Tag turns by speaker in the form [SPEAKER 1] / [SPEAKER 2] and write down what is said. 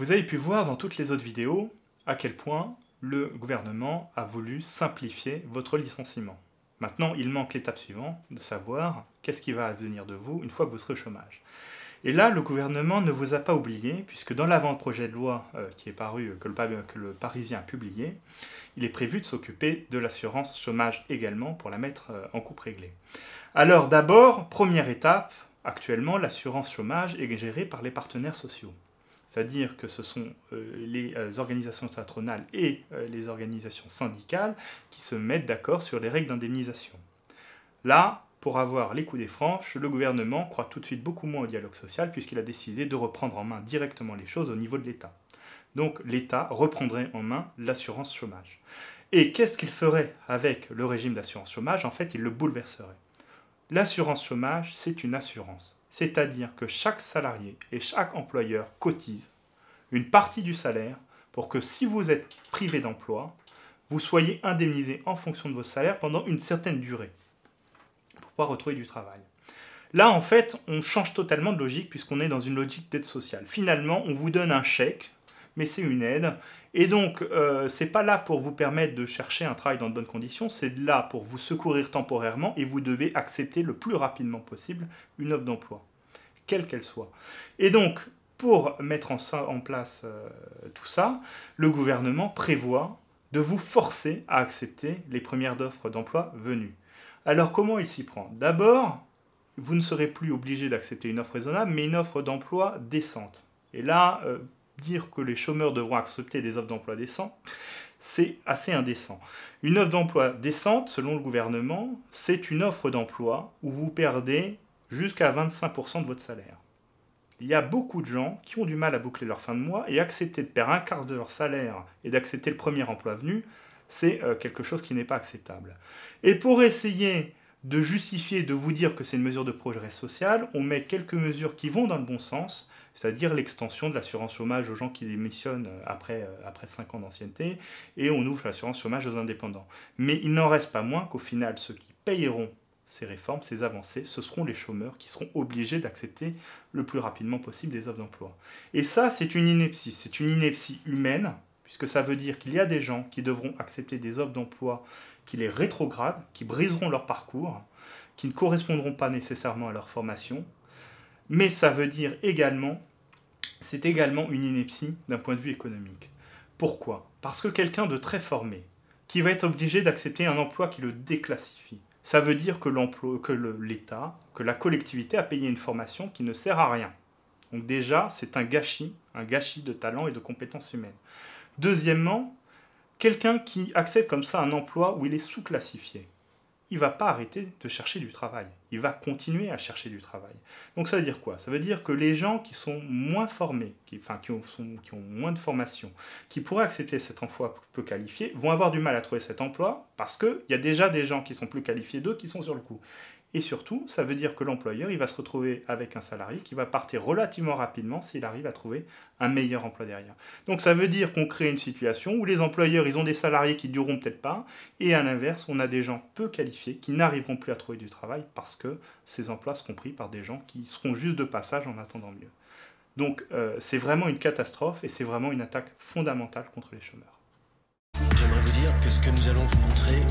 [SPEAKER 1] Vous avez pu voir dans toutes les autres vidéos à quel point le gouvernement a voulu simplifier votre licenciement. Maintenant, il manque l'étape suivante, de savoir qu'est-ce qui va advenir de vous une fois que vous serez au chômage. Et là, le gouvernement ne vous a pas oublié, puisque dans l'avant-projet de loi qui est paru, que le Parisien a publié, il est prévu de s'occuper de l'assurance chômage également pour la mettre en coupe réglée. Alors d'abord, première étape, actuellement, l'assurance chômage est gérée par les partenaires sociaux. C'est-à-dire que ce sont les organisations patronales et les organisations syndicales qui se mettent d'accord sur les règles d'indemnisation. Là, pour avoir les coups des franches, le gouvernement croit tout de suite beaucoup moins au dialogue social puisqu'il a décidé de reprendre en main directement les choses au niveau de l'État. Donc l'État reprendrait en main l'assurance chômage. Et qu'est-ce qu'il ferait avec le régime d'assurance chômage? En fait, il le bouleverserait. L'assurance chômage, c'est une assurance. C'est-à-dire que chaque salarié et chaque employeur cotise une partie du salaire pour que si vous êtes privé d'emploi, vous soyez indemnisé en fonction de votre salaire pendant une certaine durée pour pouvoir retrouver du travail. Là, en fait, on change totalement de logique puisqu'on est dans une logique d'aide sociale. Finalement, on vous donne un chèque, mais c'est une aide. Et donc, c'est pas là pour vous permettre de chercher un travail dans de bonnes conditions, c'est là pour vous secourir temporairement et vous devez accepter le plus rapidement possible une offre d'emploi, quelle qu'elle soit. Et donc, pour mettre en place tout ça, le gouvernement prévoit de vous forcer à accepter les premières offres d'emploi venues. Alors, comment il s'y prend? D'abord, vous ne serez plus obligé d'accepter une offre raisonnable, mais une offre d'emploi décente. Et là, dire que les chômeurs devront accepter des offres d'emploi décentes, c'est assez indécent. Une offre d'emploi décente, selon le gouvernement, c'est une offre d'emploi où vous perdez jusqu'à 25% de votre salaire. Il y a beaucoup de gens qui ont du mal à boucler leur fin de mois et accepter de perdre un quart de leur salaire et d'accepter le premier emploi venu, c'est quelque chose qui n'est pas acceptable. Et pour essayer de justifier, de vous dire que c'est une mesure de progrès social, on met quelques mesures qui vont dans le bon sens, c'est-à-dire l'extension de l'assurance chômage aux gens qui démissionnent après 5 ans d'ancienneté, et on ouvre l'assurance chômage aux indépendants. Mais il n'en reste pas moins qu'au final, ceux qui payeront ces réformes, ces avancées, ce seront les chômeurs qui seront obligés d'accepter le plus rapidement possible des offres d'emploi. Et ça, c'est une ineptie humaine, puisque ça veut dire qu'il y a des gens qui devront accepter des offres d'emploi qui les rétrogradent, qui briseront leur parcours, qui ne correspondront pas nécessairement à leur formation, mais ça veut dire également, c'est également une ineptie d'un point de vue économique. Pourquoi? Parce que quelqu'un de très formé, qui va être obligé d'accepter un emploi qui le déclassifie, ça veut dire que l'État, que la collectivité a payé une formation qui ne sert à rien. Donc déjà, c'est un gâchis de talent et de compétences humaines. Deuxièmement, quelqu'un qui accepte comme ça un emploi où il est sous-classifié, il ne va pas arrêter de chercher du travail. Il va continuer à chercher du travail. Donc ça veut dire quoi? Ça veut dire que les gens qui sont moins formés, qui ont moins de formation, qui pourraient accepter cet emploi peu qualifié, vont avoir du mal à trouver cet emploi parce qu'il y a déjà des gens qui sont plus qualifiés d'eux qui sont sur le coup. Et surtout, ça veut dire que l'employeur, il va se retrouver avec un salarié qui va partir relativement rapidement s'il arrive à trouver un meilleur emploi derrière. Donc ça veut dire qu'on crée une situation où les employeurs, ils ont des salariés qui ne dureront peut-être pas, et à l'inverse, on a des gens peu qualifiés qui n'arriveront plus à trouver du travail parce que ces emplois seront pris par des gens qui seront juste de passage en attendant mieux. Donc c'est vraiment une catastrophe et c'est vraiment une attaque fondamentale contre les chômeurs.
[SPEAKER 2] J'aimerais vous dire que ce que nous allons vous montrer